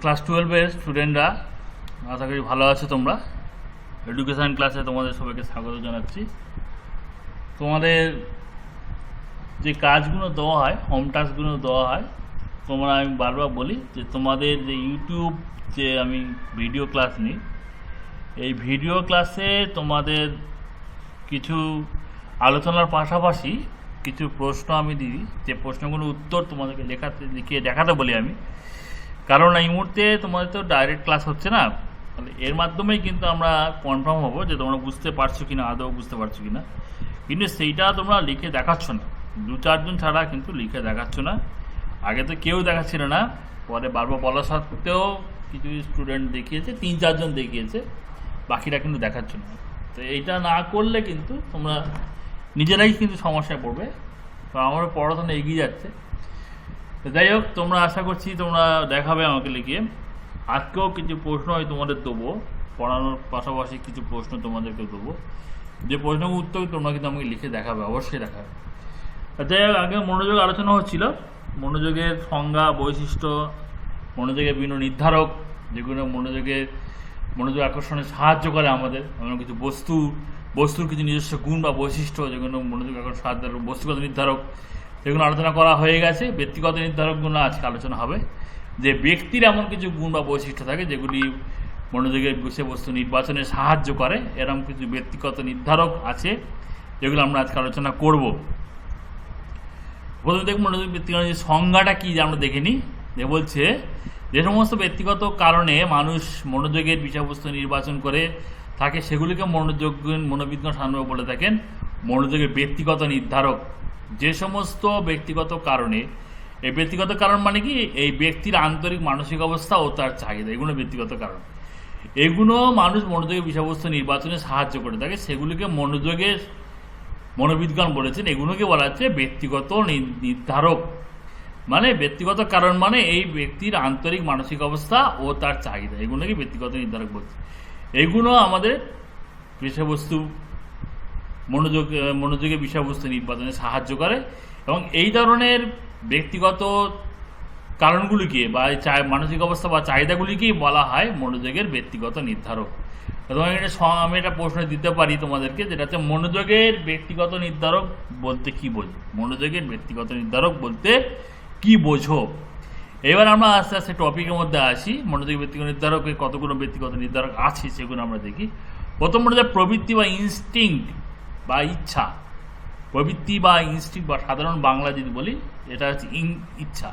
Class 12-এর স্টুডেন্টরা আশা করি ভালো আছো তোমরা। এডুকেশান ক্লাসে তোমাদের সবাইকে স্বাগত জানাচ্ছি। তোমাদের যে কাজগুলো দেওয়া হয়, হোম টাস্কগুলো দেওয়া হয়, তোমরা আমি বারবার বলি যে তোমাদের যে ইউটিউব যে আমি ভিডিও ক্লাস নিই, এই ভিডিও ক্লাসে তোমাদের কিছু আলোচনার পাশাপাশি কিছু প্রশ্ন আমি দিই, যে প্রশ্নগুলোর উত্তর তোমাদেরকে লিখে দেখাতে বলি আমি। কারণ এই মুহূর্তে তোমাদের তো ডাইরেক্ট ক্লাস হচ্ছে না, তাহলে এর মাধ্যমেই কিন্তু আমরা কনফার্ম হবো যে তোমরা বুঝতে পারছো কিনা, আদৌ বুঝতে পারছো কিনা। কিন্তু সেইটা তোমরা লিখে দেখাচ্ছ না, 2-4 জন ছাড়া কিন্তু লিখে দেখাচ্ছ না। আগে তো কেউ দেখাচ্ছিল না, পরে বারবার বলা সত্ত্বেও কিছু স্টুডেন্ট দেখিয়েছে, 3-4 জন দেখিয়েছে, বাকিরা কিন্তু দেখাচ্ছ না। তো এইটা না করলে কিন্তু তোমরা নিজেরাই কিন্তু সমস্যায় পড়বে। তো আমার পড়াশোনা এগিয়ে যাচ্ছে। তো যাই হোক, তোমরা আশা করছি তোমরা দেখাবে আমাকে লিখিয়ে। আজকেও কিছু প্রশ্ন আমি তোমাদের দেবো, পড়ানোর পাশাপাশি কিছু প্রশ্ন তোমাদেরকে দেবো, যে প্রশ্নগুলো উত্তর তোমরা কিন্তু আমাকে লিখে দেখাবে, অবশ্যই দেখাবে। যাই হোক, আগে মনোযোগ আলোচনা হচ্ছিল, মনোযোগের সংজ্ঞা, বৈশিষ্ট্য, মনোযোগের বিভিন্ন নির্ধারক, যেগুলো মনোযোগ আকর্ষণে সাহায্য করে আমাদের। এমন কিছু বস্তুর কিছু নিজস্ব গুণ বা বৈশিষ্ট্য, যেগুলো মনোযোগ আকর্ষণ সাহায্য, বস্তুগত নির্ধারক, সেগুলো আলোচনা করা হয়ে গেছে। ব্যক্তিগত নির্ধারকগুলো আজকে আলোচনা হবে, যে ব্যক্তির এমন কিছু গুণ বা বৈশিষ্ট্য থাকে যেগুলি মনোযোগের বিষয়বস্তু নির্বাচনে সাহায্য করে। এরকম কিছু ব্যক্তিগত নির্ধারক আছে যেগুলো আমরা আজকে আলোচনা করব। প্রথমে দেখব মনোযোগ ব্যক্তিগত সংজ্ঞাটা কি, যে আমরা দেখে নিই। যে বলছে, যে সমস্ত ব্যক্তিগত কারণে মানুষ মনোযোগের বিষয়বস্তু নির্বাচন করে থাকে সেগুলিকে মনোবিজ্ঞান সাধারণত বলে থাকেন মনোযোগের ব্যক্তিগত নির্ধারক। যে সমস্ত ব্যক্তিগত কারণে, এই ব্যক্তিগত কারণ মানে কি, এই ব্যক্তির আন্তরিক মানসিক অবস্থা ও তার চাহিদা, এগুলো ব্যক্তিগত কারণ। এগুলো মানুষ মনোযোগের বিষয়বস্তু নির্বাচনে সাহায্য করে থাকে, সেগুলিকে মনোবিজ্ঞান বলেছেন। এগুলোকে বলা হচ্ছে ব্যক্তিগত নির্ধারক। মানে ব্যক্তিগত কারণ মানে এই ব্যক্তির আন্তরিক মানসিক অবস্থা ও তার চাহিদা, এগুলোকে ব্যক্তিগত নির্ধারক বলছে। এগুলো আমাদের বিষয়বস্তু মনোযোগের বিষয়বস্তু নির্বাচনে সাহায্য করে, এবং এই ধরনের ব্যক্তিগত কারণগুলিকে বা মানসিক অবস্থা বা চাহিদাগুলিকেই বলা হয় মনোযোগের ব্যক্তিগত নির্ধারক। তোমার আমি একটা প্রশ্ন দিতে পারি তোমাদেরকে, যেটা হচ্ছে মনোযোগের ব্যক্তিগত নির্ধারক বলতে কি বোঝো? মনোযোগের ব্যক্তিগত নির্ধারক বলতে কি বোঝো? এবার আমরা আস্তে আস্তে টপিকের মধ্যে আসি। মনোযোগের ব্যক্তিগত নির্ধারকের কতগুলো ব্যক্তিগত নির্ধারক আছে সেগুলো আমরা দেখি। প্রথম মনোযোগ প্রবৃত্তি বা ইনস্টিংক্ট বা ইচ্ছা। প্রবৃত্তি বা ইনস্টিংক্ট বা সাধারণ বাংলা যদি বলি, এটা হচ্ছে ইচ্ছা।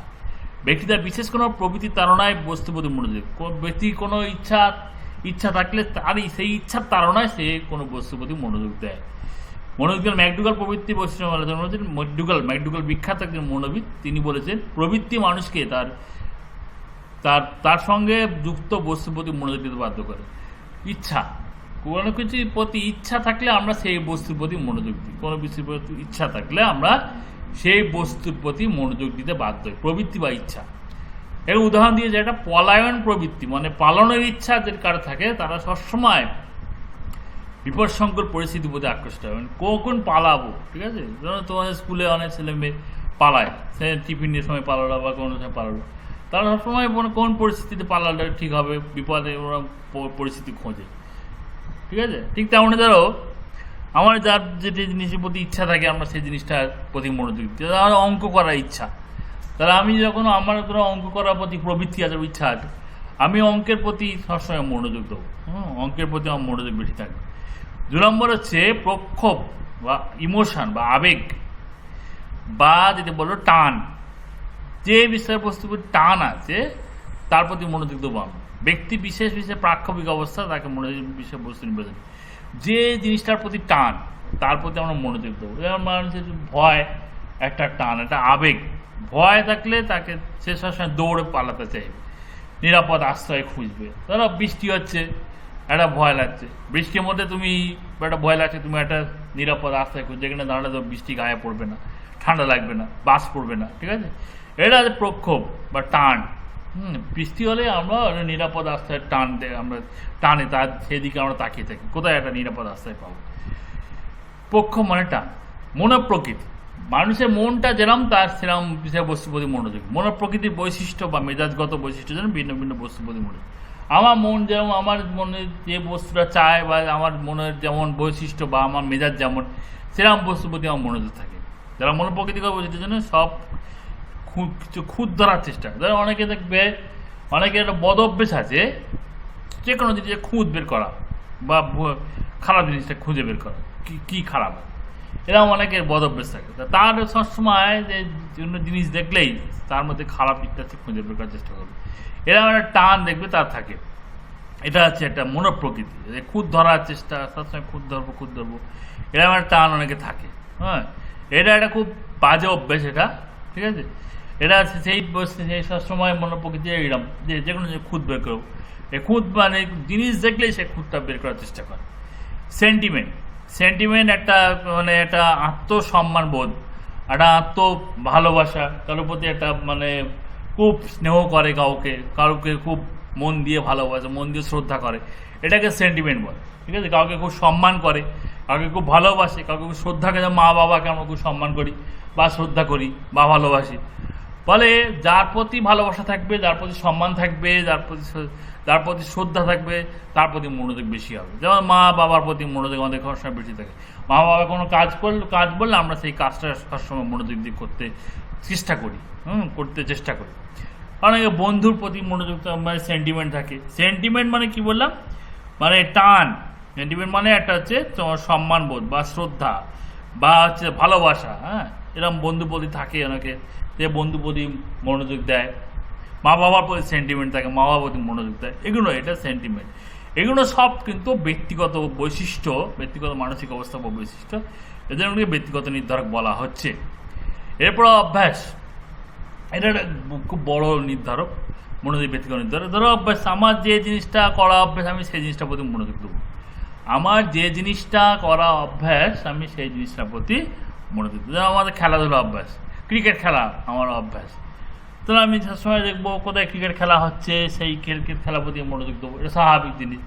ব্যক্তি তার বিশেষ কোনো প্রবৃত্তির তাড়নায় বস্তুর প্রতি মনোযোগ। ব্যক্তি কোনো ইচ্ছা থাকলে তারই সেই ইচ্ছার তাড়নায় সে কোনো বস্তুর প্রতি মনোযোগ দেয়। মনোবিজ্ঞান ম্যাকডুগাল প্রবৃত্তি বৈশিষ্ট্য আলোচনা করেছেন। ম্যাকডুগাল বিখ্যাত একজন মনোবিদ, তিনি বলেছেন প্রবৃত্তি মানুষকে তার সঙ্গে যুক্ত বস্তুর প্রতি মনোযোগ দিতে বাধ্য করে। ইচ্ছা, কোনো কিছুর প্রতি ইচ্ছা থাকলে আমরা সেই বস্তুর প্রতি মনোযোগ দিই। কোনো কিছুর প্রতি ইচ্ছা থাকলে আমরা সেই বস্তুর প্রতি মনোযোগ দিতে বাধ্য হই, প্রবৃত্তি বা ইচ্ছা। এর উদাহরণ দিয়ে, যেটা পলায়ন প্রবৃত্তি, মানে পালনের ইচ্ছা যে কারো থাকে, তারা সবসময় বিপদসংকুল পরিস্থিতির প্রতি আকৃষ্ট হয়। কখন পালাবো, ঠিক আছে? যেমন তোমাদের স্কুলে অনেক ছেলে মেয়ে পালায়, সে টিফিনের সময় পালালো বা কোনো সময় পালালো, তারা সবসময় কোন পরিস্থিতিতে পালালে ঠিক হবে, বিপদে ওরা পরিস্থিতি খোঁজে, ঠিক আছে? ঠিক তেমনি ধরো আমার যার যেটি জিনিসের প্রতি ইচ্ছা থাকে, আমরা সেই জিনিসটার প্রতি মনোযোগ দিই। তাহলে অঙ্ক করার ইচ্ছা, তাহলে আমি যখন আমার ধরো অঙ্ক করার প্রতি প্রবৃত্তি আছে, ইচ্ছা আছে, আমি অঙ্কের প্রতি সবসময় মনোযোগ দেবো। অঙ্কের প্রতি আমার মনোযোগ বেশি থাকবে। 2 নম্বর হচ্ছে প্রক্ষোভ বা ইমোশন বা আবেগ, বা যেটা বললো টান। যে বিষয়বস্তুর প্রতি টান আছে তার প্রতি মনোযোগ দেবো আমি। ব্যক্তি বিশেষ প্রাক্ষবিক অবস্থা, তাকে মনোযোগ বিষয়বস্তু নির্বাচন। যে জিনিসটার প্রতি টান, তার প্রতি আমরা মনোযোগ দেবো। যেমন মানুষের ভয় একটা টান, একটা আবেগ। ভয় থাকলে তাকে সে সবসময় দৌড়ে পালাতে চাইবে, নিরাপদ আশ্রয় খুঁজবে। ধরো বৃষ্টি হচ্ছে, একটা ভয় লাগছে, বৃষ্টির মধ্যে তুমি একটা ভয় লাগছে, তুমি একটা নিরাপদ আশ্রয় খুঁজছো, যেখানে দাঁড়ালে তো বৃষ্টি গায়ে পড়বে না, ঠান্ডা লাগবে না, বাস পড়বে না, ঠিক আছে? এটা হচ্ছে প্রক্ষোভ বা টান। বৃষ্টি হলে আমরা নিরাপদ আশ্রয় আমরা টানে তার সেদিকে আমরা তাকিয়ে থাকি, কোথায় একটা নিরাপদ আশ্রয় পাবো। প্রক্ষোভ মানে টান। মনোপ্রকৃতি, মানুষের মনটা যেরকম তার সেরকম বিষয়বস্তুর প্রতি মনোযোগ, মনের প্রকৃতির বৈশিষ্ট্য বা মেজাজগত বৈশিষ্ট্য যেন ভিন্ন ভিন্ন বস্তুর প্রতি মনোযোগ। আমার মন যেমন আমার মনে যে বস্তুটা চায় বা আমার মনের যেমন বৈশিষ্ট্য বা আমার মেজাজ যেমন সেরকম বস্তুর প্রতি আমার মনোযোগ থাকে। যারা মনের প্রকৃতিগত বৈশিষ্ট্যের জন্য সব কিছু খুঁত ধরার চেষ্টা করে। ধরো অনেকে দেখবে অনেকের একটা বদ অভ্যেস আছে যে কোনো জিনিসে খুঁত বের করা বা খারাপ জিনিসটা খুঁজে বের করা, কী খারাপ, এরকম অনেকের বদ অভ্যেস থাকে। তার সবসময় যে কোনো জিনিস দেখলেই তার মধ্যে খারাপ দিকটা খুঁজে বের করার চেষ্টা করবে, এরকম একটা টান দেখবে তার থাকে। এটা হচ্ছে একটা মনের প্রকৃতি, খুঁত ধরার চেষ্টা, সবসময় খুঁত ধরবো এরকম একটা টান অনেকে থাকে। হ্যাঁ, এটা একটা খুব বাজে অভ্যেস এটা, ঠিক আছে। এটা সেই সবসময় মনের প্রকৃতি এরকম যে কোনো খুঁত বের করবো, এই খুঁত মানে জিনিস দেখলেই সে খুঁতটা বের করার চেষ্টা করে। সেন্টিমেন্ট একটা মানে একটা আত্মসম্মান বোধ, একটা ভালোবাসা, কারোর প্রতি একটা মানে খুব স্নেহ করে, কাউকে খুব মন দিয়ে ভালোবাসে, মন দিয়ে শ্রদ্ধা করে, এটাকে সেন্টিমেন্ট বলে, ঠিক আছে। কাউকে খুব সম্মান করে, কাউকে খুব ভালোবাসে, কাউকে খুব শ্রদ্ধা করে, মা বাবাকে আমরা খুব সম্মান করি বা শ্রদ্ধা করি বা ভালোবাসি। ফলে যার প্রতি ভালোবাসা থাকবে, যার প্রতি সম্মান থাকবে, যার প্রতি শ্রদ্ধা থাকবে, তার প্রতি মনোযোগ বেশি হবে। যেমন মা বাবার প্রতি মনোযোগ আমাদের সবসময় বেশি থাকে। মা বাবা কোনো কাজ বললে আমরা সেই কাজটা সবসময় মনোযোগ দিয়ে করতে চেষ্টা করি। অনেকে বন্ধুর প্রতি মনোযোগ মানে সেন্টিমেন্ট থাকে। সেন্টিমেন্ট মানে কি বললাম, মানে টান। সেন্টিমেন্ট মানে একটা হচ্ছে তোমার সম্মানবোধ বা শ্রদ্ধা বা হচ্ছে ভালোবাসা। হ্যাঁ, এরকম বন্ধুর প্রতি থাকে অনেকে, যে বন্ধুর প্রতি মনোযোগ দেয়। মা বাবার প্রতি সেন্টিমেন্ট থাকে, মা বাবার প্রতি মনোযোগ দেয়, এটা সেন্টিমেন্ট। এগুলো সব কিন্তু ব্যক্তিগত বৈশিষ্ট্য, ব্যক্তিগত মানসিক অবস্থা বা বৈশিষ্ট্য, এদের ব্যক্তিগত নির্ধারক বলা হচ্ছে। এরপর অভ্যাস, এটা একটা খুব বড় নির্ধারক, মনোযোগ ব্যক্তিগত নির্ধারক। ধরো অভ্যাস, আমার যে জিনিসটা করা অভ্যাস আমি সেই জিনিসটার প্রতি মনোযোগ দেবো। আমার যে জিনিসটা করা অভ্যাস আমি সেই জিনিসটার প্রতি মনোযোগ দেবো। যেমন আমাদের খেলাধুলা অভ্যাস, ক্রিকেট খেলা আমার অভ্যাস, তাহলে আমি সবসময় দেখবো কোথায় ক্রিকেট খেলা হচ্ছে, সেই ক্রিকেট খেলার প্রতি মনোযোগ দেবো। এটা স্বাভাবিক জিনিস।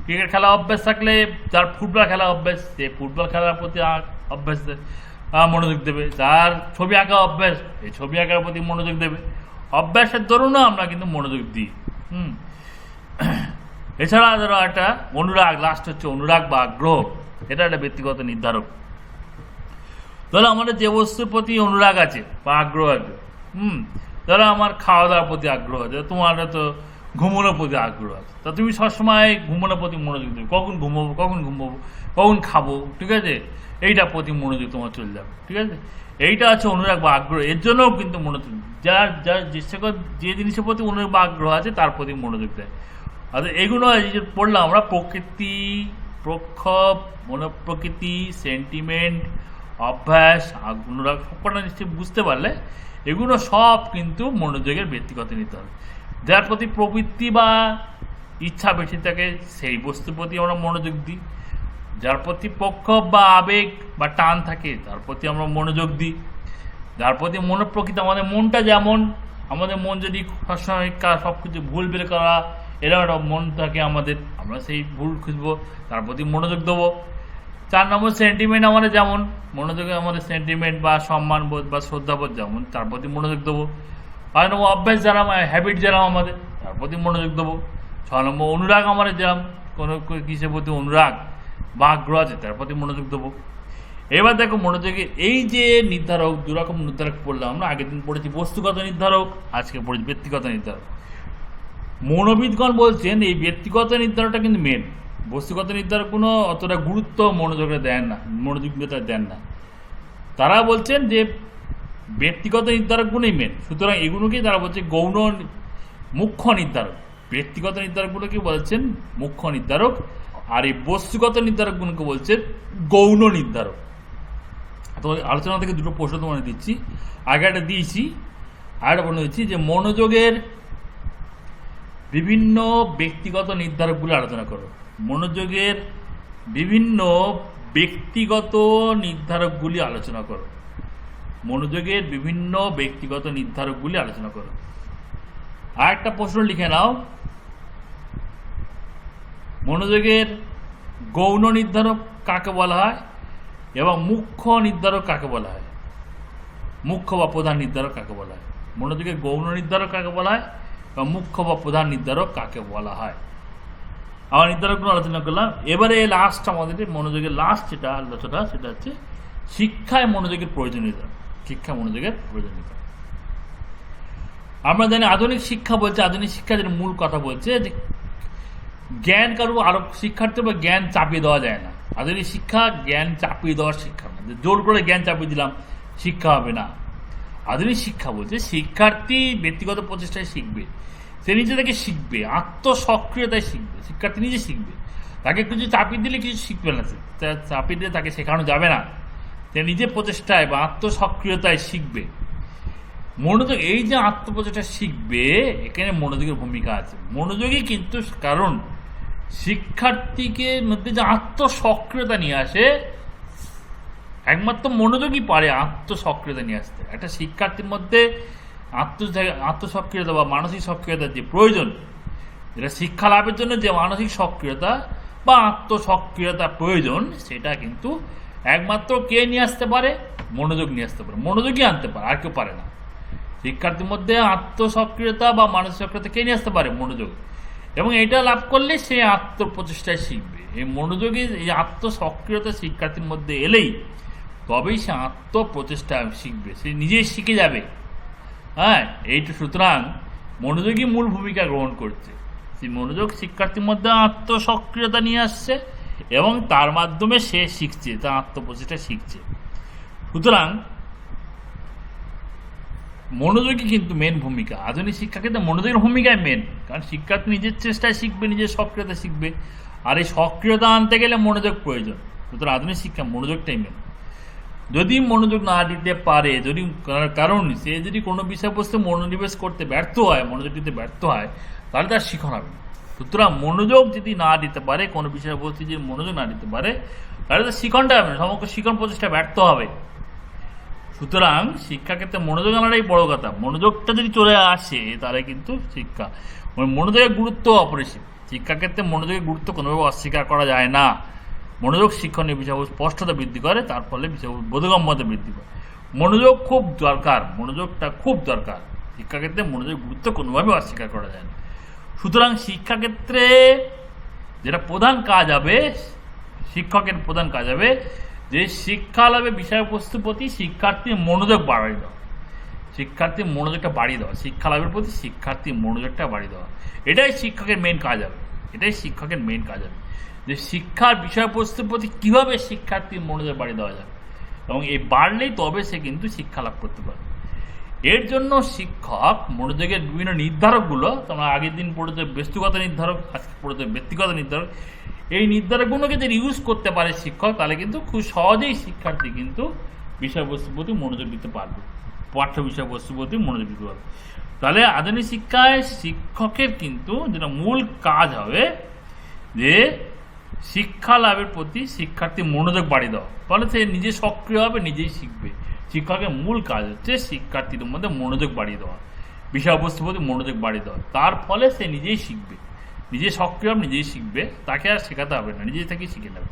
ক্রিকেট খেলা অভ্যাস থাকলে যার ফুটবল খেলা অভ্যাস, সে ফুটবল খেলার প্রতি অভ্যাস মনোযোগ দেবে। যার ছবি আঁকা অভ্যাস, এই ছবি আঁকার প্রতি মনোযোগ দেবে। অভ্যাসের দরুনও আমরা কিন্তু মনোযোগ দিই। এছাড়া ধরো একটা অনুরাগ, লাস্ট হচ্ছে অনুরাগ বা আগ্রহ, এটা একটা ব্যক্তিগত নির্ধারক। ধরো আমাদের যে বস্তুর প্রতি অনুরাগ আছে বা আগ্রহ আছে, ধরো আমার খাওয়া দাওয়ার প্রতি আগ্রহ আছে, তোমার তো ঘুমানোর প্রতি আগ্রহ আছে, তা তুমি সবসময় ঘুমানোর প্রতি মনোযোগ দেবে। কখন ঘুমাবো, কখন খাবো, ঠিক আছে, এইটা প্রতি মনোযোগ তোমার চলে যাবে, ঠিক আছে। এইটা আছে অনুরাগ বা আগ্রহ। এর জন্যও কিন্তু মনোযোগ, যার যে জিনিসের প্রতি অনুরাগ বা আগ্রহ আছে তার প্রতি মনোযোগ দেয়। অর্থাৎ এগুলো পড়লাম আমরা, প্রকৃতি, প্রক্ষোভ, মনোপ্রকৃতি, সেন্টিমেন্ট, অভ্যাস, অনুরাগ, সবকটা নিশ্চয়ই বুঝতে পারলে এগুলো সব কিন্তু মনোযোগের ব্যক্তিগত নির্ধারক। যার প্রতি প্রবৃত্তি বা ইচ্ছা বেশি থাকে সেই বস্তুর প্রতি আমরা মনোযোগ দিই। যার প্রতি প্রক্ষোভ বা আবেগ বা টান থাকে তার প্রতি আমরা মনোযোগ দিই। যার প্রতি মনোপ্রকৃতি, আমাদের মনটা যেমন, আমাদের মন যদি সবসময় সব কিছু ভুল বের করা এরকম একটা মন থাকে আমাদের, আমরা সেই ভুল খুঁজবো, তার প্রতি মনোযোগ দেবো। 4 নম্বর সেন্টিমেন্ট, আমাদের যেমন মনোযোগে আমাদের সেন্টিমেন্ট বা সম্মানবোধ বা শ্রদ্ধাবোধ যেমন, তার প্রতি মনোযোগ দেবো। 5 নম্বর অভ্যাস যেরকম, হ্যাবিট যেরকম আমাদের, তার প্রতি মনোযোগ দেবো। 6 নম্বর অনুরাগ, আমাদের যেরকম কোনো কিসের প্রতি অনুরাগ বা আগ্রহ আছে তার প্রতি মনোযোগ দেবো। এবার দেখো মনোযোগের এই যে নির্ধারক, দুরকম নির্ধারক পড়লাম আমরা। আগের দিন পড়েছি বস্তুগত নির্ধারক, আজকে পড়েছি ব্যক্তিগত নির্ধারক। মনোবিদগণ বলছেন এই ব্যক্তিগত নির্ধারকটা কিন্তু মেন, বস্তুগত নির্ধারক কোনো অতটা গুরুত্ব মনোযোগে দেন না। তারা বলছেন যে ব্যক্তিগত নির্ধারকগুলোই মেন, সুতরাং এগুলোকেই তারা বলছে গৌণ মুখ্য নির্ধারক। ব্যক্তিগত নির্ধারকগুলোকে বলছেন মুখ্য নির্ধারক, আর এই বস্তুগত নির্ধারকগুলোকে বলছে গৌণ নির্ধারক। তো আলোচনা থেকে দুটো প্রশ্ন তোমাদের দিচ্ছি, আগে একটা দিয়েছি, আরেকটা বলে দিচ্ছি যে মনোযোগের বিভিন্ন ব্যক্তিগত নির্ধারকগুলো আলোচনা করো। মনোযোগের বিভিন্ন ব্যক্তিগত নির্ধারকগুলি আলোচনা করো। মনোযোগের বিভিন্ন ব্যক্তিগত নির্ধারকগুলি আলোচনা করো। আর একটা প্রশ্ন লিখে নাও, মনোযোগের গৌণ নির্ধারক কাকে বলা হয় এবং মুখ্য নির্ধারক কাকে বলা হয়। মুখ্য বা প্রধান নির্ধারক কাকে বলা হয়, মনোযোগের গৌণ নির্ধারক কাকে বলা হয়, বা মুখ্য বা প্রধান নির্ধারক কাকে বলা হয়। আমার নির্ধারকগুলো আলোচনা করলাম। এবারে লাস্ট আমাদের মনোযোগের লাস্ট যেটা আলোচনা, সেটা হচ্ছে শিক্ষায় মনোযোগের প্রয়োজনীয়তা। শিক্ষা মনোযোগের প্রয়োজনীয়তা আমরা জানি আধুনিক শিক্ষা বলছে, আধুনিক শিক্ষা যেটা মূল কথা বলছে যে জ্ঞান কারো আরো শিক্ষার্থী বা জ্ঞান চাপিয়ে দেওয়া যায় না। আধুনিক শিক্ষা জ্ঞান চাপিয়ে দেওয়ার শিক্ষা না, জোর করে জ্ঞান চাপিয়ে দিলাম শিক্ষা হবে না। আধুনিক শিক্ষা বলছে শিক্ষার্থী ব্যক্তিগত প্রচেষ্টায় শিখবে, সে নিজে থেকে শিখবে, আত্মসক্রিয়তায় শিখবে। শিক্ষার্থী নিজে শিখবে, তাকে কিছু চাপিয়ে দিলে কিছু শিখবে না, চাপিয়ে দিলে তাকে শেখানো যাবে না। সে নিজে প্রচেষ্টায় বা আত্মসক্রিয়তায় শিখবে। মনোযোগ, এই যে আত্মপ্রচেষ্টা শিখবে, এখানে মনোযোগের ভূমিকা আছে। মনোযোগই কিন্তু কারণ শিক্ষার্থীকে মধ্যে যে আত্মসক্রিয়তা নিয়ে আসে, একমাত্র মনোযোগই পারে আত্মসক্রিয়তা নিয়ে আসতে। একটা শিক্ষার্থীর মধ্যে আত্মসক্রিয়তা বা মানসিক সক্রিয়তার যে প্রয়োজন, যেটা শিক্ষা লাভের জন্য যে মানসিক সক্রিয়তা বা আত্মসক্রিয়তা প্রয়োজন, সেটা কিন্তু একমাত্র কে নিয়ে আসতে পারে? মনোযোগ নিয়ে আসতে পারে, মনোযোগই আনতে পারে, আর কেউ পারে না। শিক্ষার্থীর মধ্যে আত্মসক্রিয়তা বা মানসিক সক্রিয়তা কে নিয়ে আসতে পারে? মনোযোগ। এবং এটা লাভ করলে সে আত্মপ্রচেষ্টায় শিখবে। এই মনোযোগী, এই আত্মসক্রিয়তা শিক্ষার্থীর মধ্যে এলেই তবেই সে আত্মপ্রচেষ্টা শিখবে, সে নিজেই শিখে যাবে। হ্যাঁ, এইটা সুতরাং মনোযোগই মূল ভূমিকা গ্রহণ করছে। সেই মনোযোগ শিক্ষার্থীর মধ্যে আত্মসক্রিয়তা নিয়ে আসছে এবং তার মাধ্যমে সে শিখছে, তার আত্মপ্রচেষ্টা শিখছে। সুতরাং মনোযোগই কিন্তু মেন ভূমিকা। আধুনিক শিক্ষাক্ষেত্রে মনোযোগের ভূমিকায় মেন, কারণ শিক্ষার্থী নিজের চেষ্টায় শিখবে, নিজের সক্রিয়তা শিখবে, আর এই সক্রিয়তা আনতে গেলে মনোযোগ প্রয়োজন। সুতরাং আধুনিক শিক্ষা মনোযোগটাই মেন। যদি মনোযোগ না দিতে পারে, যদি কারণ সে যদি কোনো বিষয়বস্তু মনোনিবেশ করতে ব্যর্থ হয়, মনোযোগ দিতে ব্যর্থ হয়, তাহলে তার শিখন হবে না। সুতরাং মনোযোগ যদি না দিতে পারে, কোনো বিষয়বস্তু যদি মনোযোগ না দিতে পারে, তাহলে তার শিখনটা হবে না, সমগ্র শিখন প্রচেষ্টা ব্যর্থ হবে। সুতরাং শিক্ষাক্ষেত্রে মনোযোগ আনাটাই বড় কথা। মনোযোগটা যদি চলে আসে, তাহলে কিন্তু শিক্ষা, মনোযোগের গুরুত্ব অপরিসীম। শিক্ষাক্ষেত্রে মনোযোগের গুরুত্ব কোনোভাবে অস্বীকার করা যায় না। মনোযোগ শিক্ষণীয় বিষয়বস্তু স্পষ্টতা বৃদ্ধি করে, তার ফলে বিষয়বস্তু বোধগম্যতা বৃদ্ধি করে। মনোযোগ খুব দরকার, মনোযোগটা খুব দরকার। শিক্ষাক্ষেত্রে মনোযোগের গুরুত্ব কোনোভাবে অস্বীকার করা যায় না। সুতরাং শিক্ষাক্ষেত্রে যেটা প্রধান কাজ হবে, শিক্ষকের প্রধান কাজ হবে যে শিক্ষা লাভে বিষয়বস্তুর প্রতি শিক্ষার্থীর মনোযোগ বাড়িয়ে দেওয়া, শিক্ষার্থীর মনোযোগটা বাড়িয়ে দেওয়া, শিক্ষা লাভের প্রতি শিক্ষার্থীর মনোযোগটা বাড়িয়ে দেওয়া। এটাই শিক্ষকের মেন কাজ হবে, এটাই শিক্ষকের মেন কাজ হবে, যে শিক্ষার বিষয়বস্তুর প্রতি কীভাবে শিক্ষার্থীর মনোযোগ বাড়িয়ে দেওয়া যাবে, এবং এই বাড়লেই তবে সে কিন্তু শিক্ষা লাভ করতে পারবে। এর জন্য শিক্ষক মনোযোগের বিভিন্ন নির্ধারকগুলো, তোমরা আগের দিন পড়েছে বস্তুগত নির্ধারক, আজকে পড়েছে ব্যক্তিগত নির্ধারক, এই নির্ধারকগুলোকে যদি ইউজ করতে পারে শিক্ষক, তাহলে কিন্তু খুব সহজেই শিক্ষার্থী কিন্তু বিষয়বস্তুর প্রতি মনোযোগ দিতে পারবে, পাঠ্য বিষয়বস্তুর প্রতি মনোযোগ দিতে পারবে। তাহলে আধুনিক শিক্ষায় শিক্ষকের কিন্তু যেটা মূল কাজ হবে যে শিক্ষা লাভের প্রতি শিক্ষার্থীর মনোযোগ বাড়িয়ে দেওয়া, তাহলে সে নিজে সক্রিয় হবে, নিজেই শিখবে। শিক্ষকের মূল কাজ হচ্ছে শিক্ষার্থীদের মধ্যে মনোযোগ বাড়িয়ে দেওয়া, বিষয়বস্তুর প্রতি মনোযোগ বাড়িয়ে দেওয়া, তার ফলে সে নিজেই শিখবে, নিজে সক্রিয় হবে, নিজেই শিখবে, তাকে আর শেখাতে হবে না, নিজে থেকেই শিখে নেবে।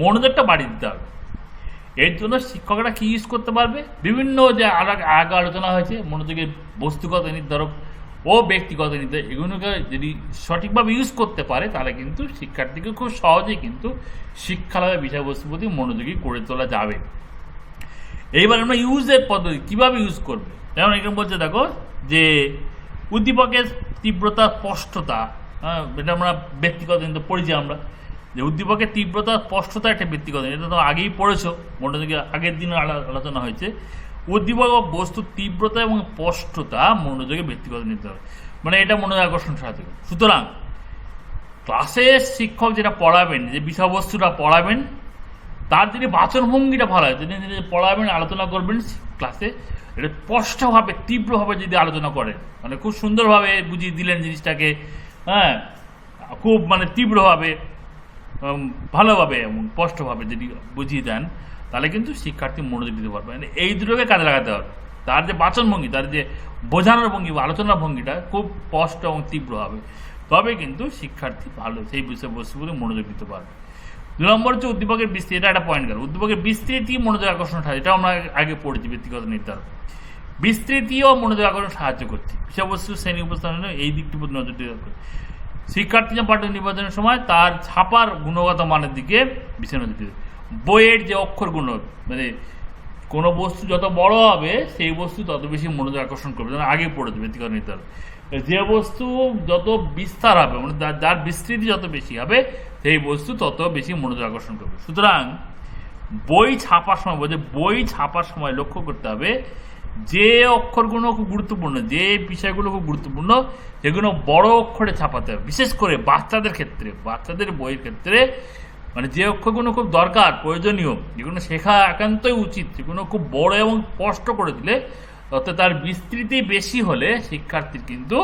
মনোযোগটা বাড়িয়ে দিতে হবে। এর জন্য শিক্ষকরা কি ইউজ করতে পারবে? বিভিন্ন যে আগে আলোচনা হয়েছে মনোযোগের বস্তুগত নির্ধারক ও ব্যক্তিগত নির্ধারক, এগুলোকে যদি সঠিকভাবে ইউজ করতে পারে, তাহলে কিন্তু শিক্ষার্থীকে খুব সহজেই কিন্তু শিক্ষালাভের বিষয়বস্তুর প্রতি মনোযোগী করে তোলা যাবে। এইবার আমরা ইউজের পদ্ধতি কীভাবে ইউজ করবে, যেমন এখানে বলছে দেখো যে উদ্দীপকের তীব্রতা, স্পষ্টতা, হ্যাঁ, এটা আমরা ব্যক্তিগত কিন্তু পড়েছি আমরা, যে উদ্দীপকের তীব্রতা, স্পষ্টতা একটা ব্যক্তিগত, এটা তো আগেই পড়েছো, মনোযোগের আগের দিনে আলোচনা হয়েছে। উদ্দীপক ও বস্তুর তীব্রতা এবং স্পষ্টতা মনোযোগের ব্যক্তিগত নির্ধারণ, মানে এটা মনোযোগ আকর্ষণ সাহায্য করে। সুতরাং ক্লাসে শিক্ষক যেটা পড়াবেন, যে বিষয়বস্তুটা পড়াবেন, তার যদি বাচনভঙ্গিটা ভালো হয়, যদি পড়াবেন, আলোচনা করবেন ক্লাসে, এটা স্পষ্টভাবে তীব্রভাবে যদি আলোচনা করেন, মানে খুব সুন্দরভাবে বুঝিয়ে দিলেন জিনিসটাকে, হ্যাঁ, খুব মানে তীব্রভাবে, ভালোভাবে এবং স্পষ্টভাবে যদি বুঝিয়ে দেন, তাহলে কিন্তু শিক্ষার্থী মনোযোগ দিতে পারবে। মানে এই দুটোকে কাজে লাগাতে হবে। তার যে বাচনভঙ্গি, তার যে বোঝানোর ভঙ্গি বা আলোচনার ভঙ্গিটা খুব স্পষ্ট এবং তীব্র হবে, তবে কিন্তু শিক্ষার্থী ভালো সেই বিষয়বস্তুগুলো মনোযোগ দিতে পারবে। 2 নম্বর হচ্ছে উদ্দীপকের বিস্তৃতি, এটা একটা পয়েন্ট গেল। উদ্দীপকের বিস্তৃতি মনোযোগ আকর্ষণ সাহায্য, এটা আমরা আগে পড়েছি ব্যক্তিগত নির্ধারণ। বিস্তৃতিও মনোযোগ আকর্ষণ সাহায্য করছে। বিষয়বস্তু শ্রেণী উপস্থাপনের এই দিকটির প্রতি নজর দিতে হবে। শিক্ষার্থী যখন পাঠ্য নির্বাচনের সময় তার ছাপার গুণগত মানের দিকে বিশেষ নজর দিতে হবে। বইয়ের যে অক্ষরগুলো, মানে কোনো বস্তু যত বড় হবে সেই বস্তু তত বেশি মনোযোগ আকর্ষণ করবে, যেন আগে পড়েছে ব্যক্তিগত নির্ধারণ। যে বস্তু যত বিস্তার হবে, মানে যার বিস্তৃতি যত বেশি হবে সেই বস্তু তত বেশি মনোযোগ আকর্ষণ করবে। সুতরাং বই ছাপার সময় বই ছাপার সময় লক্ষ্য করতে হবে যে অক্ষরগুলো খুব গুরুত্বপূর্ণ, যে বিষয়গুলো খুব গুরুত্বপূর্ণ সেগুলো বড় অক্ষরে ছাপাতে হবে। বিশেষ করে বাচ্চাদের ক্ষেত্রে, বাচ্চাদের বইয়ের ক্ষেত্রে মানে যে অক্ষরগুলো খুব দরকার, প্রয়োজনীয়, যেগুলো শেখা একান্তই উচিত, সেগুলো খুব বড় এবং স্পষ্ট করে দিলে, অর্থাৎ তার বিস্তৃতি বেশি হলে শিক্ষার্থীর কিন্তু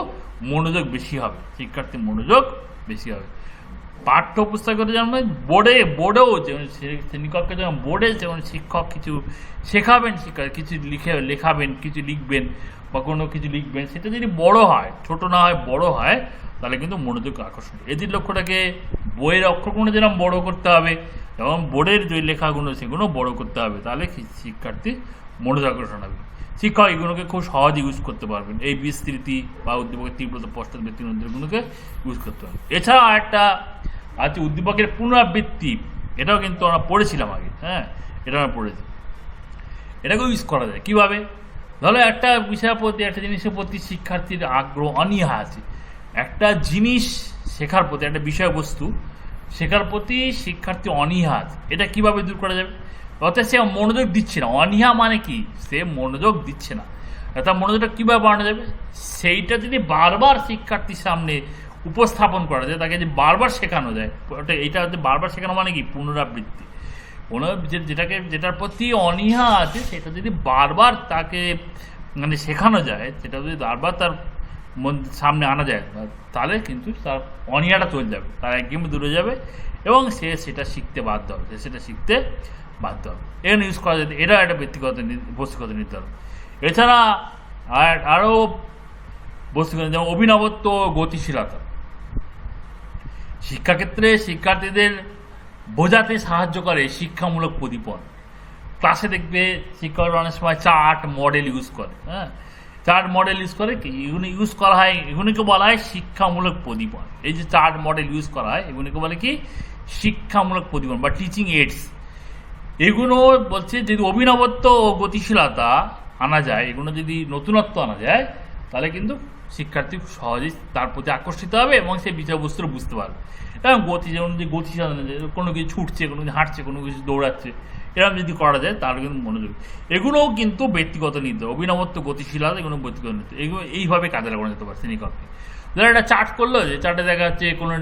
মনোযোগ বেশি হবে, শিক্ষার্থীর মনোযোগ বেশি হবে। পাঠ্যপুস্তকের যেমন বোর্ডেও যেমন শ্রেণীকক্ষে যেমন বোর্ডে যেমন শিক্ষক কিছু শেখাবেন, কিছু লেখাবেন, কিছু লিখবেন বা কোনো কিছু লিখবেন, সেটা যদি বড় হয়, ছোট না হয় বড় হয়, তাহলে কিন্তু মনোযোগ আকর্ষণ। এদের লক্ষ্যটাকে বইয়ের অক্ষরগুলো যেরকম বড় করতে হবে, এবং বোর্ডের যে লেখাগুলো সেগুলো বড় করতে হবে, তাহলে শিক্ষার্থী মনোযোগ আকর্ষণ হবে। শিক্ষক এগুলোকে খুব সহজে ইউজ করতে পারবেন, এই বিস্তৃতি বা উদ্দীপকের তীব্রতা পশ্চাৎ ব্যক্তিগুলোকে ইউজ করতে পারবেন। এছাড়াও একটা আছে উদ্দীপকের পুনরাবৃত্তি, এটাও কিন্তু আমরা পড়েছিলাম আগে, হ্যাঁ, এটা আমরা পড়েছি। এটাকেও ইউজ করা যায় কীভাবে? ধরো একটা বিষয়ের প্রতি, একটা জিনিসের প্রতি শিক্ষার্থীর আগ্রহ, অনীহা আছে, একটা জিনিস শেখার প্রতি, একটা বিষয়বস্তু শেখার প্রতি শিক্ষার্থী অনীহা আছে, এটা কীভাবে দূর করা যাবে? অর্থাৎ সে মনোযোগ দিচ্ছে না। অনীহা মানে কি? সে মনোযোগ দিচ্ছে না। তার মনোযোগটা কীভাবে বাড়ানো যাবে? সেইটা যদি বারবার শিক্ষার্থীর সামনে উপস্থাপন করা যায়, তাকে যদি বারবার শেখানো যায়, এইটা হচ্ছে বারবার শেখানো মানে কি? পুনরাবৃত্তি। যেটার প্রতি অনীহা আছে সেটা যদি বারবার তাকে মানে শেখানো যায়, সেটা যদি বারবার তার সামনে আনা যায়, তাহলে কিন্তু তার অনীহাটা চলে যাবে, তার একদমই দূরে যাবে এবং সে সেটা শিখতে বাধ্য হবে, এখানে ইউজ করা যেতে। এটা একটা বস্তুগত নির্ধারণ। এছাড়া আরও বস্তুগত, যেমন অভিনবত্ব, গতিশীলতা। শিক্ষাক্ষেত্রে শিক্ষার্থীদের বোঝাতে সাহায্য করে শিক্ষামূলক প্রদীপন। ক্লাসে দেখবে শিক্ষকরা অনেক সময় চার্ট মডেল ইউজ করে, হ্যাঁ, চার্ট মডেল ইউজ করে, এগুলো ইউজ করা হয়, এগুলিকে বলা হয় শিক্ষামূলক প্রদীপন। এই যে চার্ট মডেল ইউজ করা হয়, এগুলিকে বলে কি? শিক্ষামূলক প্রদীপন বা টিচিং এইডস। এগুলো বলছে যদি অভিনবত্ব ও গতিশীলতা আনা যায়, এগুলো যদি নতুনত্ব আনা যায়, তাহলে কিন্তু শিক্ষার্থী সহজেই তার প্রতি আকর্ষিত হবে এবং সেই বিষয়বস্তু বুঝতে পারবে। এবং যেমন যে গতিশীলতা, কোনো কিছু ছুটছে, কোনো কিছু হাঁটছে, কোনো কিছু দৌড়াচ্ছে, এরকম যদি করা যায় তাহলে কিন্তু মনোযোগ। এগুলোও কিন্তু ব্যক্তিগত নির্ধারণ, অভিনবত্ব, গতিশীলতা, এগুলো ব্যক্তিগত নির্ধারণ। এগুলো এইভাবে কাজে লাগানো যেতে পারে শ্রেণীকক্ষে। ধরো একটা চার্ট করলো, যে চার্টে দেখা যাচ্ছে কোনো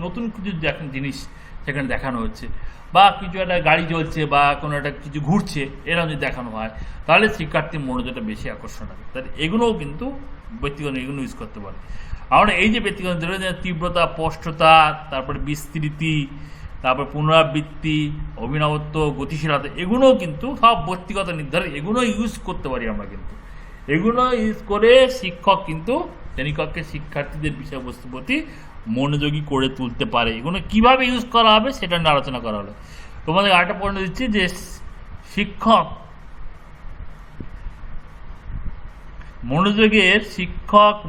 নতুন কিছু জিনিস সেখানে দেখানো হচ্ছে, বা কিছু একটা গাড়ি চলছে বা কোনো একটা কিছু ঘুরছে, এরকম যদি দেখানো হয়, তাহলে শিক্ষার্থীর মনোযোগটা বেশি আকর্ষণ হবে। তাহলে এগুলোও কিন্তু ব্যক্তিগত, এগুলো ইউজ করতে পারে। আমরা এই যে ব্যক্তিগত তীব্রতা, স্পষ্টতা, তারপরে বিস্তৃতি, তারপর পুনরাবৃত্তি, অভিনবত্ব, গতিশীলতা, এগুলোও কিন্তু সব ব্যক্তিগত নির্ধারণ, এগুলো ইউজ করতে পারি আমরা। কিন্তু এগুলো ইউজ করে শিক্ষক কিন্তু শ্রেণীকক্ষে শিক্ষার্থীদের বিষয়বস্তুর প্রতি মনোযোগী করে তুলতে পারে। এগুলো কীভাবে ইউজ করা হবে সেটা নিয়ে আলোচনা করা হলো। তোমাদের আরেকটা পয়েন্ট দিচ্ছি যে শিক্ষক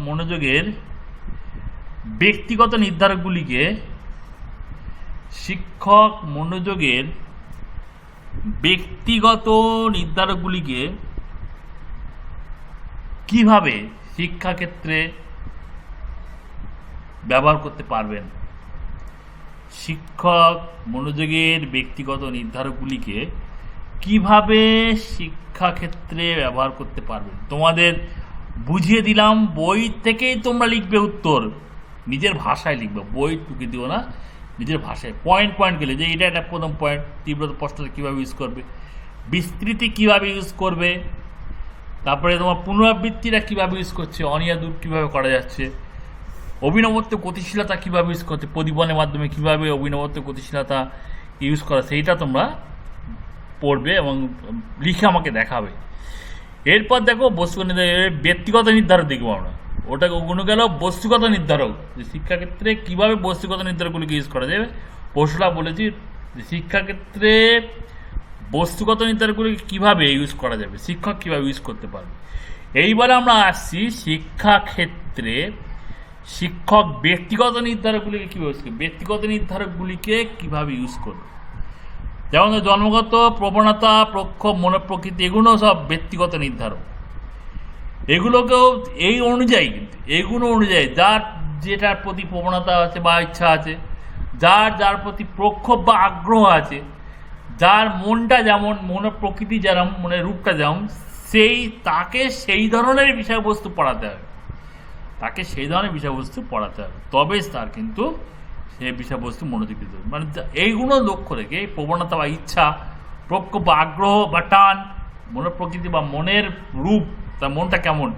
মনোযোগের ব্যক্তিগত নির্ধারকগুলিকে কিভাবে শিক্ষাক্ষেত্রে ব্যবহার করতে পারবেন? শিক্ষক মনোযোগের ব্যক্তিগত নির্ধারকগুলিকে কিভাবে শিক্ষাক্ষেত্রে ব্যবহার করতে পারবেন তোমাদের বুঝিয়ে দিলাম। বই থেকেই তোমরা লিখবে উত্তর, নিজের ভাষায় লিখবে, বই টুকে দিও না, নিজের ভাষায় পয়েন্ট গেলে যে এটা একটা প্রথম পয়েন্ট, তীব্রতা, স্পষ্টতা কীভাবে ইউজ করবে, বিস্তৃতি কীভাবে ইউজ করবে, তারপরে তোমার পুনরাবৃত্তিটা কীভাবে ইউজ করছে, অনীহা দূর কীভাবে করা যাচ্ছে, অভিনবত্ব, গতিশীলতা কীভাবে ইউজ করছে, প্রদীপনের মাধ্যমে কীভাবে অভিনবত্ব, গতিশীলতা ইউজ করা, সেইটা তোমরা পড়বে এবং লিখে আমাকে দেখাবে। এরপর দেখো বস্তুগত ব্যক্তিগত নির্ধারক দেখবো আমরা, ওটাকে ওগুলো গেল বস্তুগত নির্ধারক, যে শিক্ষাক্ষেত্রে কীভাবে বস্তুগত নির্ধারকগুলিকে ইউজ করা যাবে। প্রশ্নটা বলেছি যে শিক্ষাক্ষেত্রে বস্তুগত নির্ধারকগুলিকে কীভাবে ইউজ করা যাবে, শিক্ষক কীভাবে ইউজ করতে পারবে। এইবারে আমরা আসছি শিক্ষাক্ষেত্রে শিক্ষক ব্যক্তিগত নির্ধারকগুলিকে কীভাবে ইউজ করবে, ব্যক্তিগত নির্ধারকগুলিকে কীভাবে ইউজ করবে। যেমন জন্মগত প্রবণতা, প্রক্ষোভ, মনোপ্রকৃতি, এগুলো সব ব্যক্তিগত নির্ধারক। এগুলোকেও এই অনুযায়ী, কিন্তু এগুলো অনুযায়ী যার যেটার প্রতি প্রবণতা আছে বা ইচ্ছা আছে, যার প্রতি প্রক্ষোভ বা আগ্রহ আছে, যার মনটা যেমন, মনের প্রকৃতি যেরকম, মনের রূপটা যেমন, তাকে সেই ধরনের বিষয়বস্তু পড়াতে হবে, তাকে সেই ধরনের বিষয়বস্তু পড়াতে হবে, তবে তার কিন্তু সেই বিষয়বস্তু মনোযোগ দিতে হবে। মানে এইগুলো লক্ষ্য রেখে প্রবণতা বা ইচ্ছা, প্রক্ষোভ বা আগ্রহ বা টান, মনের প্রকৃতি বা মনের রূপ, তার মনটা কেমন,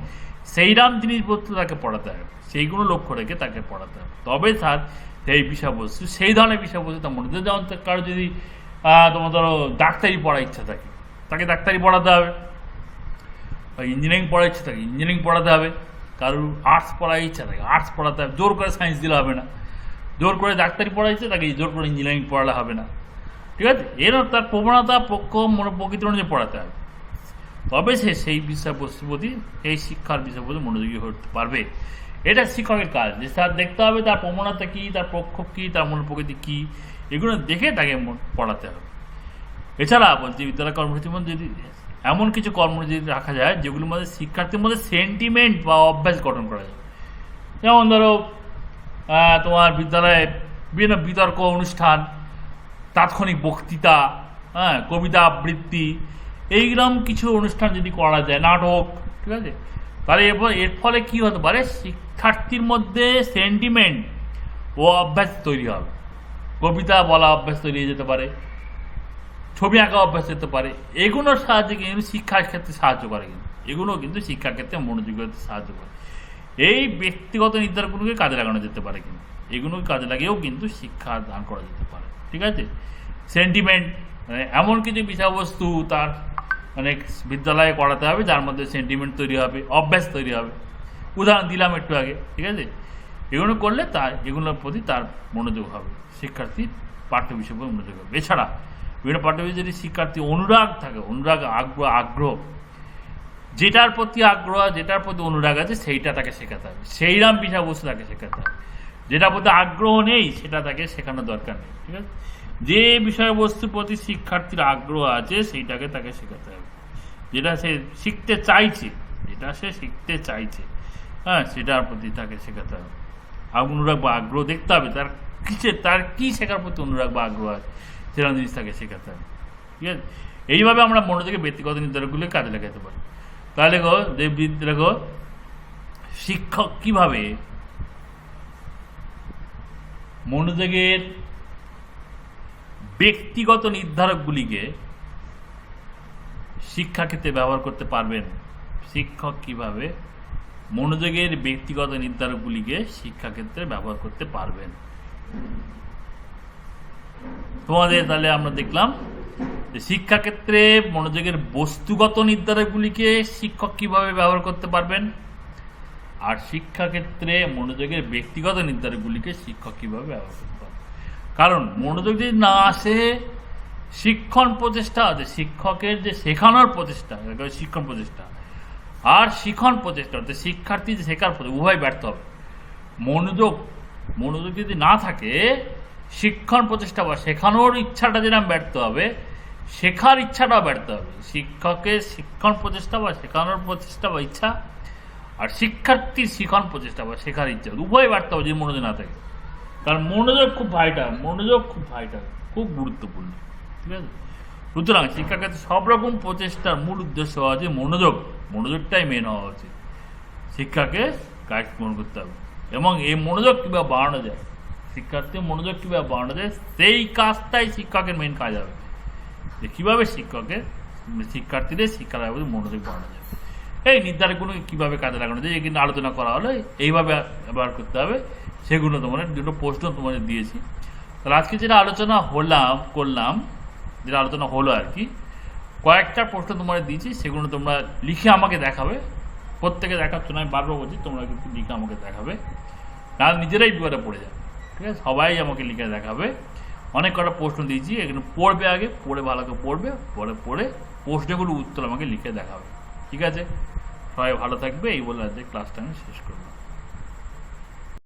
সেইরকম জিনিসপত্র তাকে পড়াতে হবে, সেইগুলো লক্ষ্য রেখে তাকে পড়াতে হবে, তবে তার সেই বিষয়বস্তু, সেই ধরনের বিষয়বস্তু তার মনে। যেমন কারো যদি তোমার ধরো ডাক্তারি পড়ার ইচ্ছা থাকে, তাকে ডাক্তারি পড়াতে হবে, বা ইঞ্জিনিয়ারিং পড়ার ইচ্ছা থাকে ইঞ্জিনিয়ারিং পড়াতে হবে, কারোর আর্টস পড়ার ইচ্ছা থাকে আর্টস পড়াতে হবে। জোর করে সায়েন্স দিলে হবে না, জোর করে ডাক্তারি পড়ার ইচ্ছা তাকে জোর করে ইঞ্জিনিয়ারিং পড়ালে হবে না, ঠিক আছে। এরও তার প্রবণতা, প্রক্ষোভ, প্রকৃতি অনুযায়ী পড়াতে হবে, তবে সে সেই বিষয়বস্তুর প্রতি, এই শিক্ষার বিষয়বস্তু মনোযোগী হতে পারবে। এটা শিক্ষকের কাজ, যে তার দেখতে হবে তার প্রবণতা কী, তার প্রক্ষোভ কী, তার মনের প্রকৃতি কী, এগুলো দেখে তাকে পড়াতে হবে। এছাড়া বলছি বিদ্যালয় কর্মসূচির মধ্যে যদি এমন কিছু কর্মসূচি রাখা যায় যেগুলোর মধ্যে শিক্ষার্থীর মধ্যে সেন্টিমেন্ট বা অভ্যাস গঠন করা যায়। যেমন ধরো তোমার বিদ্যালয়ে বিভিন্ন বিতর্ক অনুষ্ঠান, তাৎক্ষণিক বক্তৃতা, কবিতা আবৃত্তি, এইরকম কিছু অনুষ্ঠান যদি করা যায়, নাটক, ঠিক আছে, তাহলে এর ফলে কী হতে পারে, শিক্ষার্থীর মধ্যে সেন্টিমেন্ট ও অভ্যাস তৈরি হবে। কবিতা বলা অভ্যাস তৈরি হয়ে যেতে পারে, ছবি আঁকা অভ্যাস যেতে পারে। এগুলোর সাহায্যে কিন্তু শিক্ষার ক্ষেত্রে সাহায্য করে, কিন্তু এগুলো কিন্তু শিক্ষার ক্ষেত্রে মনোযোগী হতে সাহায্য করে। এই ব্যক্তিগত নির্ধারকগুলোকে কাজে লাগানো যেতে পারে, কিন্তু এগুলোকে কাজে লাগিয়েও কিন্তু শিক্ষা দান করা যেতে পারে, ঠিক আছে। সেন্টিমেন্ট মানে এমন কিছু বিষয়বস্তু তার মানে বিদ্যালয়ে করাতে হবে যার মধ্যে সেন্টিমেন্ট তৈরি হবে, অভ্যাস তৈরি হবে। উদাহরণ দিলাম একটু আগে, ঠিক আছে। এগুলো করলে এগুলোর প্রতি তার মনোযোগ হবে, শিক্ষার্থীর পাঠ্য বিষয় প্রতি মনোযোগ হবে। এছাড়া বিভিন্ন পাঠ্যবই যদি শিক্ষার্থী অনুরাগ থাকে, অনুরাগ, আগ্রহ, যেটার প্রতি আগ্রহ, যেটার প্রতি অনুরাগ আছে সেইটা তাকে শেখাতে হবে, সেইরকম বিষয়বস্তু তাকে শেখাতে হবে। যেটার প্রতি আগ্রহ নেই সেটা তাকে শেখানোর দরকার নেই, ঠিক আছে। যে বিষয়বস্তুর প্রতি শিক্ষার্থীর আগ্রহ আছে সেইটাকে তাকে শেখাতে হবে। যেটা সে শিখতে চাইছে, সেটার প্রতি তাকে শেখাতে হবে। অনুরাগ বা আগ্রহ দেখতে হবে তার কি শেখার প্রতি অনুরাগ বা আগ্রহ আছে, সেরকম জিনিস তাকে শেখাতে হবে, ঠিক আছে। এইভাবে আমরা মনোযোগে ব্যক্তিগত নির্ধারকগুলো কাজে লাগাতে পারি। তাহলে দেখো শিক্ষক কিভাবে মনোযোগের ব্যক্তিগত নির্ধারকগুলিকে শিক্ষাক্ষেত্রে ব্যবহার করতে পারবেন। শিক্ষক কিভাবে মনোযোগের ব্যক্তিগত নির্ধারকগুলিকে শিক্ষাক্ষেত্রে ব্যবহার করতে পারবেন। তোমাদের তাহলে আমরা দেখলাম যে শিক্ষাক্ষেত্রে মনোযোগের বস্তুগত নির্ধারকগুলিকে শিক্ষক কিভাবে ব্যবহার করতে পারবেন, আর শিক্ষাক্ষেত্রে মনোযোগের ব্যক্তিগত নির্ধারকগুলিকে শিক্ষক কিভাবে ব্যবহার করতে পারবেন। কারণ মনোযোগ যদি না আসে, শিক্ষণ প্রচেষ্টা আছে, শিক্ষকের যে শেখানোর প্রচেষ্টা, শিক্ষণ প্রচেষ্টা আর শিখন প্রচেষ্টা অর্থাৎ শিক্ষার্থী যে শেখার প্রতি, উভয় ব্যর্থ হবে। মনোযোগ যদি না থাকে, শিক্ষণ প্রচেষ্টা বা শেখানোর ইচ্ছাটা যেরকম ব্যর্থ হবে, শেখার ইচ্ছাটাও ব্যর্থ হবে। শিক্ষকের শিক্ষণ প্রচেষ্টা বা শেখানোর প্রচেষ্টা বা ইচ্ছা, আর শিক্ষার্থীর শিখন প্রচেষ্টা বা শেখার ইচ্ছা, উভয় ব্যর্থ হবে যদি মনোযোগ না থাকে। কারণ মনোযোগ খুব ভাইটাল, খুব গুরুত্বপূর্ণ, ঠিক আছে। সুতরাং শিক্ষাক্ষেত্রে সব রকম প্রচেষ্টার মূল উদ্দেশ্য হওয়া যে মনোযোগটাই মেন হওয়া উচিত। শিক্ষাকে কাজ গ্রহণ করতে হবে এবং এই মনোযোগ কীভাবে বাড়ানো যায়, শিক্ষার্থীর মনোযোগ কীভাবে বাড়ানো যায়, সেই কাজটাই শিক্ষকের মেন কাজ হবে, যে কীভাবে শিক্ষার্থীদের শিক্ষার প্রতি মনোযোগ বাড়ানো যায়। এই নির্ধারকগুলোকে কীভাবে কাজে লাগানো যায় কিন্তু আলোচনা করা হলো, এইভাবে ব্যবহার করতে হবে। সেগুলো তোমাদের দুটো প্রশ্ন তোমাদের দিয়েছি। তাহলে আজকে যেটা আলোচনা হলো আর কি, কয়েকটা প্রশ্ন তোমাদের দিয়েছি, সেগুলো তোমরা লিখে আমাকে দেখাবে। প্রত্যেকে দেখাচ্ছ না, আমি বারবার বলছি, তোমরা কিন্তু লিখে আমাকে দেখাবে, না নিজেরাই বিপদে পড়ে যাবে, ঠিক আছে। সবাই আমাকে লিখে দেখাবে। অনেক কটা প্রশ্ন দিয়েছি, এখানে পড়বে, আগে পড়ে ভালো করে পড়বে, পড়ে প্রশ্নগুলো উত্তর আমাকে লিখে দেখাবে। ঠিক আছে, সবাই ভালো থাকবে, এই বলে আজকে ক্লাসটা আমি শেষ করলাম।